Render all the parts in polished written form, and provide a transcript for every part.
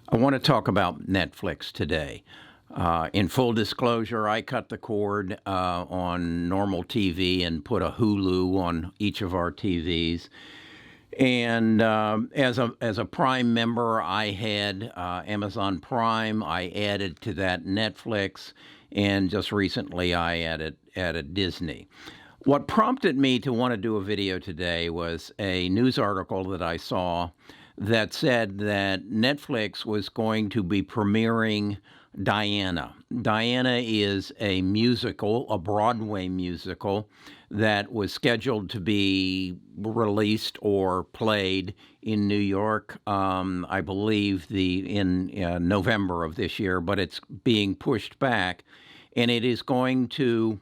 I want to talk about Netflix today. In full disclosure, I cut the cord on normal TV and put a Hulu on each of our TVs. And as a Prime member, I had Amazon Prime. I added to that Netflix, and just recently I added Disney. What prompted me to want to do a video today was a news article that I saw that said that Netflix was going to be premiering Diana. Diana is a musical, a Broadway musical, that was scheduled to be released or played in New York, I believe, in November of this year, but it's being pushed back, and it is going to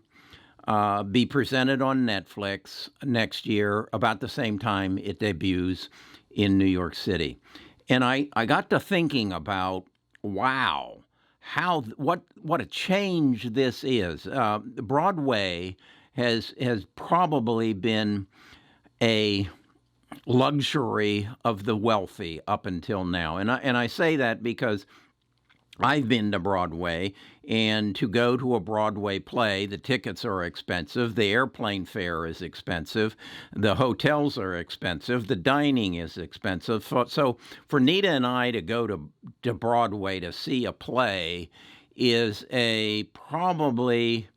be presented on Netflix next year, about the same time it debuts in New York City. And I got to thinking about, wow, what a change this is. Broadway has probably been a luxury of the wealthy up until now. And I say that because I've been to Broadway, and to go to a Broadway play, the tickets are expensive, the airplane fare is expensive, the hotels are expensive, the dining is expensive. So for Nita and I to go to Broadway to see a play is probably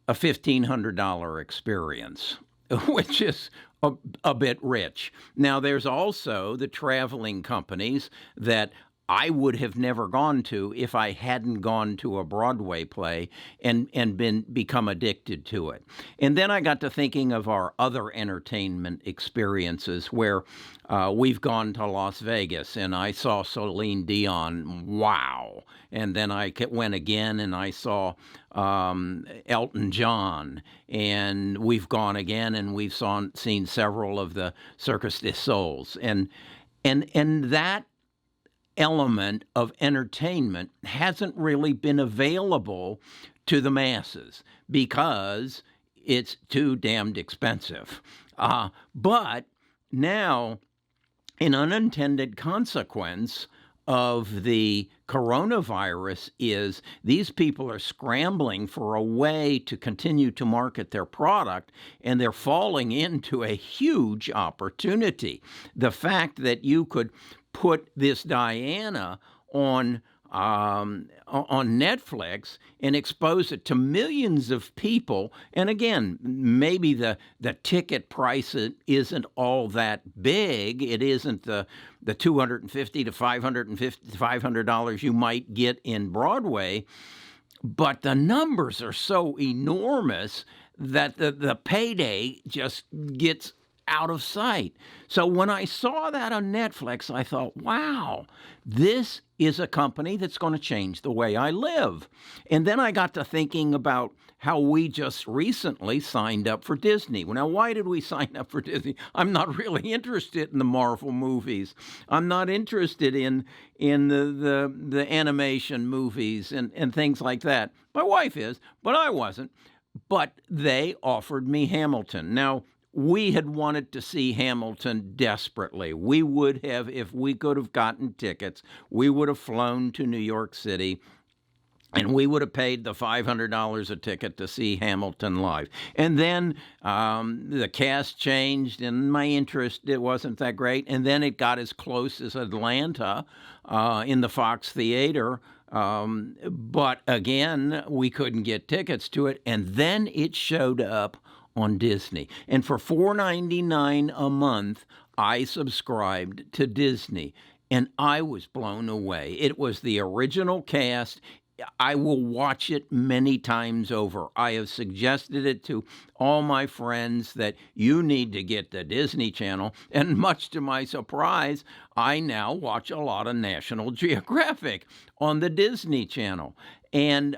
a $1,500 experience, which is a bit rich. Now, there's also the traveling companies that I would have never gone to if I hadn't gone to a Broadway play and become addicted to it. And then I got to thinking of our other entertainment experiences where we've gone to Las Vegas and I saw Celine Dion. Wow. And then I went again and I saw Elton John. And we've gone again and we've seen several of the Circus du Soleils. And that element of entertainment hasn't really been available to the masses because it's too damned expensive. But now, an unintended consequence of the coronavirus is these people are scrambling for a way to continue to market their product, and they're falling into a huge opportunity. The fact that you could put this Diana on Netflix and expose it to millions of people. And again, maybe the ticket price isn't all that big. It isn't the $250 to $500 you might get in Broadway, but the numbers are so enormous that the payday just gets out of sight. So when I saw that on Netflix, I thought, wow, this is a company that's going to change the way I live. And then I got to thinking about how we just recently signed up for Disney. Now, why did we sign up for Disney? I'm not really interested in the Marvel movies. I'm not interested in the animation movies and things like that. My wife is, but I wasn't. But they offered me Hamilton. Now, we had wanted to see Hamilton desperately. We would have, if we could have gotten tickets, we would have flown to New York City and we would have paid the $500 a ticket to see Hamilton live. And then the cast changed and my interest, it wasn't that great. And then it got as close as Atlanta in the Fox Theater. But again, we couldn't get tickets to it. And then it showed up on Disney. And for $4.99 a month, I subscribed to Disney, and I was blown away. It was the original cast. I will watch it many times over. I have suggested it to all my friends that you need to get the Disney Channel, and much to my surprise, I now watch a lot of National Geographic on the Disney Channel. And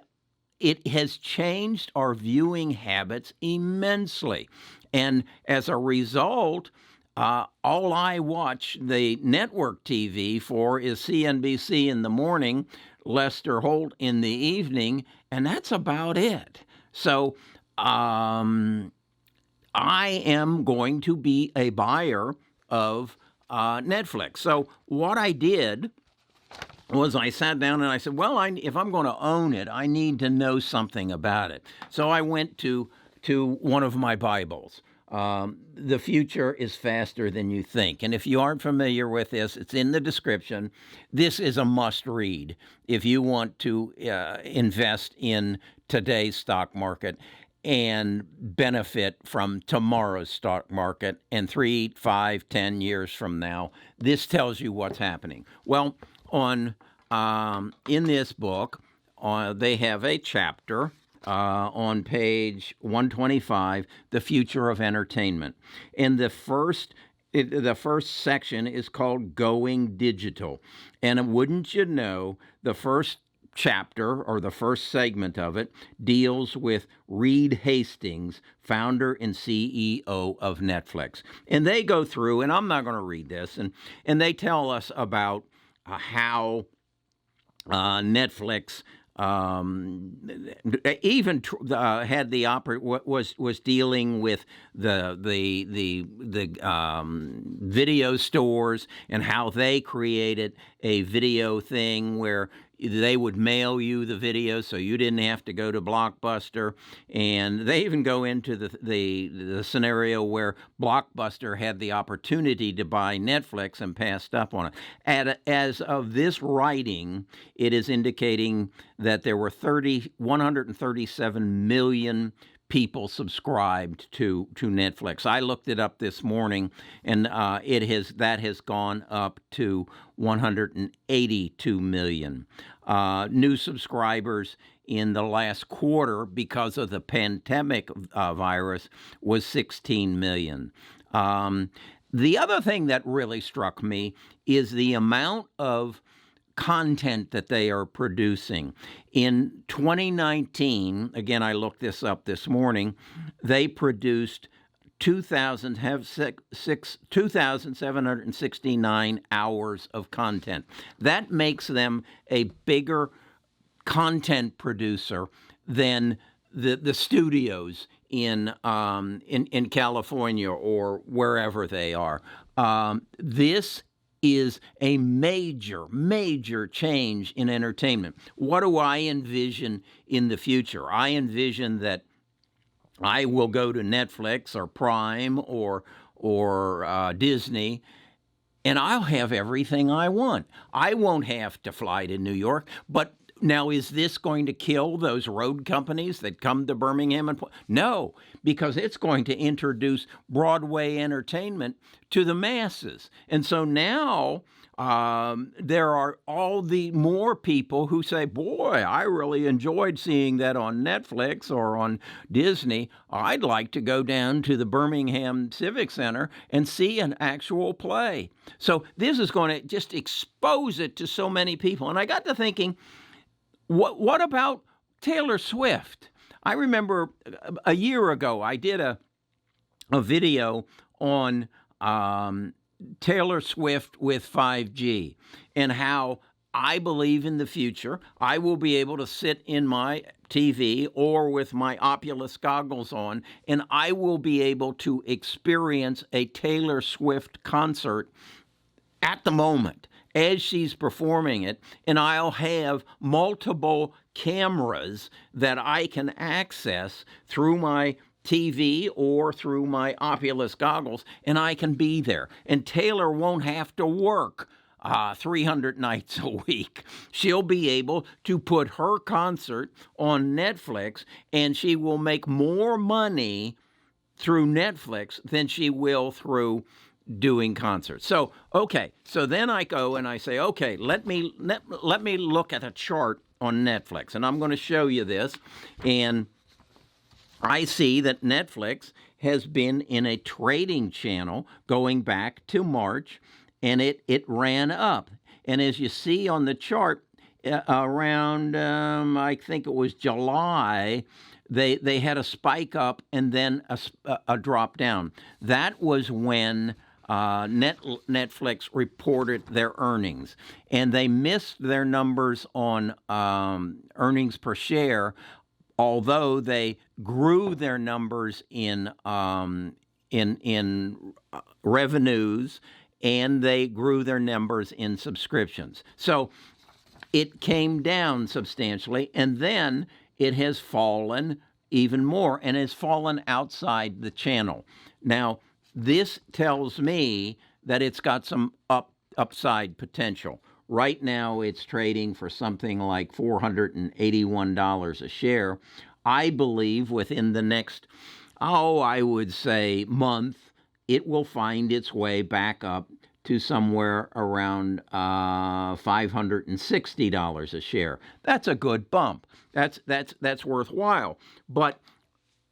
it has changed our viewing habits immensely. And as a result, all I watch the network TV for is CNBC in the morning, Lester Holt in the evening, and that's about it. So I am going to be a buyer of Netflix. So what I did was I sat down and I said, well, if I'm going to own it, I need to know something about it. So I went to one of my Bibles. The future is faster than you think. And if you aren't familiar with this, it's in the description. This is a must read if you want to invest in today's stock market and benefit from tomorrow's stock market and 3, 5, 10 years from now. This tells you what's happening. Well, in this book, they have a chapter on page 125, The Future of Entertainment. And the first section is called Going Digital. And wouldn't you know, the first chapter, or the first segment of it, deals with Reed Hastings, founder and CEO of Netflix. And they go through, and I'm not going to read this, and they tell us about how Netflix even had was dealing with the video stores, and how they created a video thing where they would mail you the video, so you didn't have to go to Blockbuster. And they even go into the scenario where Blockbuster had the opportunity to buy Netflix and passed up on it. As of this writing, it is indicating that there were 137 million people subscribed to Netflix. I looked it up this morning, and that has gone up to 182 million. New subscribers in the last quarter because of the pandemic virus was 16 million. The other thing that really struck me is the amount of content that they are producing. In 2019, again, I looked this up this morning, they produced 2,769 hours of content. That makes them a bigger content producer than the studios in California or wherever they are. This is a major change in entertainment. What do I envision in the future? I envision that I will go to Netflix or Prime or Disney, and I'll have everything I want. I won't have to fly to New York. But now, is this going to kill those road companies that come to Birmingham? No, because it's going to introduce Broadway entertainment to the masses. And so now there are all the more people who say, boy, I really enjoyed seeing that on Netflix or on Disney. I'd like to go down to the Birmingham Civic Center and see an actual play. So this is going to just expose it to so many people. And I got to thinking, what about Taylor Swift? I remember a year ago I did a video on Taylor Swift with 5G, and how I believe in the future I will be able to sit in my TV or with my Oculus goggles on, and I will be able to experience a Taylor Swift concert at the moment as she's performing it, and I'll have multiple cameras that I can access through my TV or through my Oculus goggles, and I can be there. And Taylor won't have to work 300 nights a week. She'll be able to put her concert on Netflix, and she will make more money through Netflix than she will through doing concerts. So then I go and I say, okay, let me look at a chart on Netflix, and I'm going to show you this. And I see that Netflix has been in a trading channel going back to March, and it ran up. And as you see on the chart, around I think it was July, they had a spike up and then a drop down. That was when Netflix reported their earnings, and they missed their numbers on earnings per share, although they grew their numbers in revenues, and they grew their numbers in subscriptions. So it came down substantially, and then it has fallen even more and has fallen outside the channel. Now, this tells me that it's got some upside potential. Right now, it's trading for something like $481 a share. I believe within the next, I would say month, it will find its way back up to somewhere around $560 a share. That's a good bump. That's worthwhile. But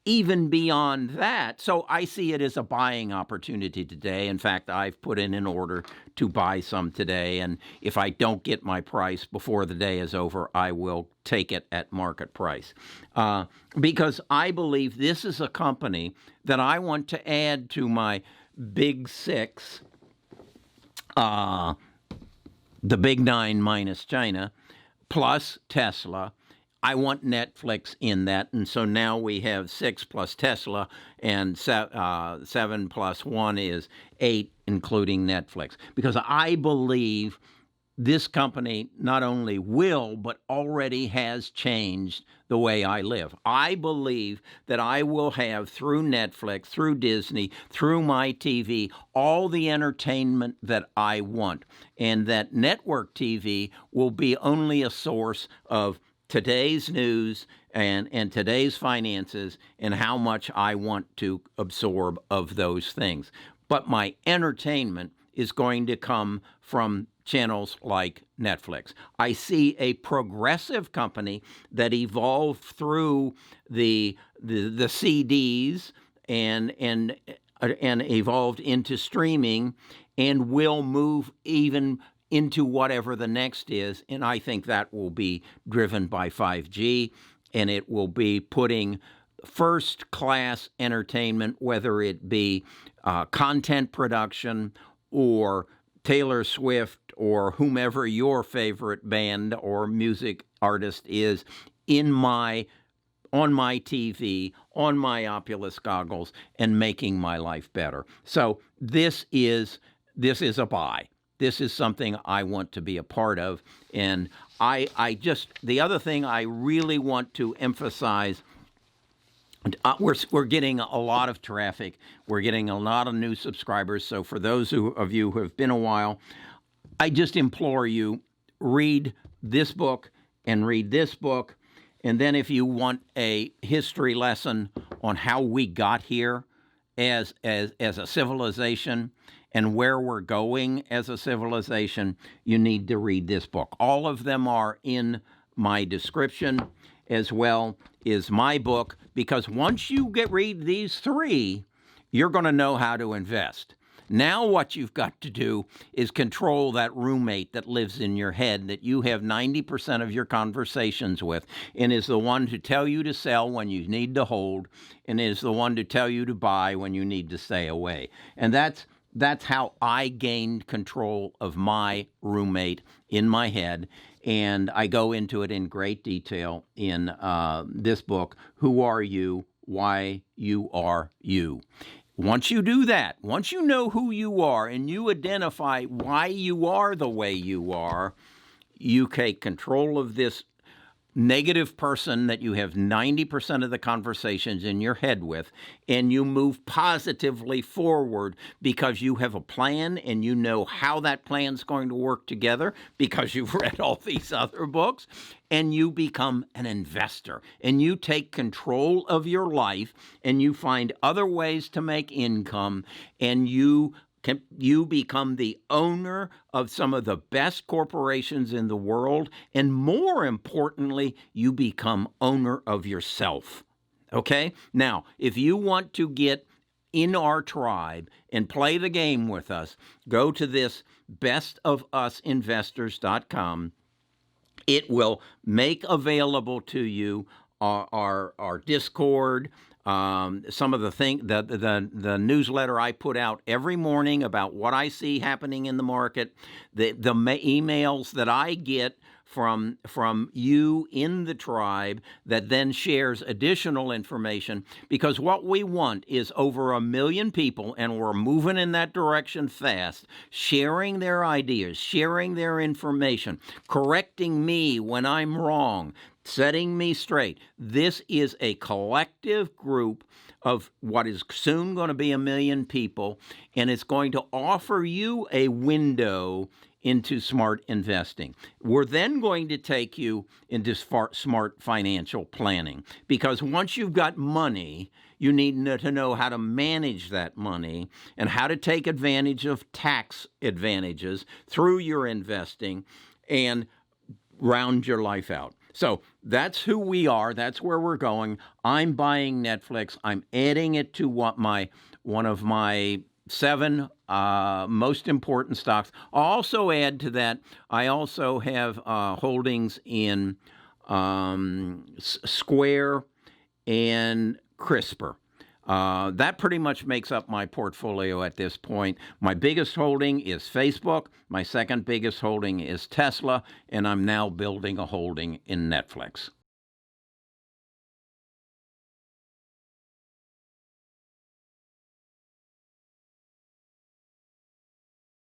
even beyond that, so I see it as a buying opportunity today. In fact, I've put in an order to buy some today, and if I don't get my price before the day is over, I will take it at market price. Because I believe this is a company that I want to add to my big six, the big nine minus China, plus Tesla. I want Netflix in that, and so now we have 6 plus Tesla, and 7 plus 1 is 8, including Netflix. Because I believe this company not only will, but already has changed the way I live. I believe that I will have, through Netflix, through Disney, through my TV, all the entertainment that I want, and that network TV will be only a source of today's news and today's finances and how much I want to absorb of those things. But my entertainment is going to come from channels like Netflix. I see a progressive company that evolved through the CDs and evolved into streaming and will move even into whatever the next is, and I think that will be driven by 5G, and it will be putting first-class entertainment, whether it be content production or Taylor Swift or whomever your favorite band or music artist is, on my TV, on my Oculus goggles, and making my life better. So this is a buy. This is something I want to be a part of. And the other thing I really want to emphasize, we're getting a lot of traffic. We're getting a lot of new subscribers. So for those of you who have been a while, I just implore you, read this book and read this book. And then if you want a history lesson on how we got here as a civilization, and where we're going as a civilization, you need to read this book. All of them are in my description, as well as my book, because once you read these 3, you're going to know how to invest. Now what you've got to do is control that roommate that lives in your head that you have 90% of your conversations with, and is the one to tell you to sell when you need to hold, and is the one to tell you to buy when you need to stay away. And that's how I gained control of my roommate in my head, and I go into it in great detail in this book, Who Are You? Why You Are You. Once you do that, once you know who you are and you identify why you are the way you are, you take control of this negative person that you have 90% of the conversations in your head with, and you move positively forward because you have a plan and you know how that plan's going to work together because you've read all these other books, and you become an investor and you take control of your life and you find other ways to make income, and you become the owner of some of the best corporations in the world, and more importantly, you become owner of yourself. Okay? Now, if you want to get in our tribe and play the game with us, go to this bestofusinvestors.com. It will make available to you our Discord, Some of the newsletter I put out every morning about what I see happening in the market, the emails that I get from you in the tribe that then shares additional information, because what we want is over 1 million people, and we're moving in that direction fast, sharing their ideas, sharing their information, correcting me when I'm wrong, setting me straight. This is a collective group of what is soon going to be 1 million people, and it's going to offer you a window into smart investing. We're then going to take you into smart financial planning, because once you've got money, you need to know how to manage that money and how to take advantage of tax advantages through your investing and round your life out. So that's who we are. That's where we're going. I'm buying Netflix. I'm adding it to one of my 7 most important stocks. I'll also add to that, I also have holdings in Square and CRISPR. That pretty much makes up my portfolio at this point. My biggest holding is Facebook. My second biggest holding is Tesla. And I'm now building a holding in Netflix.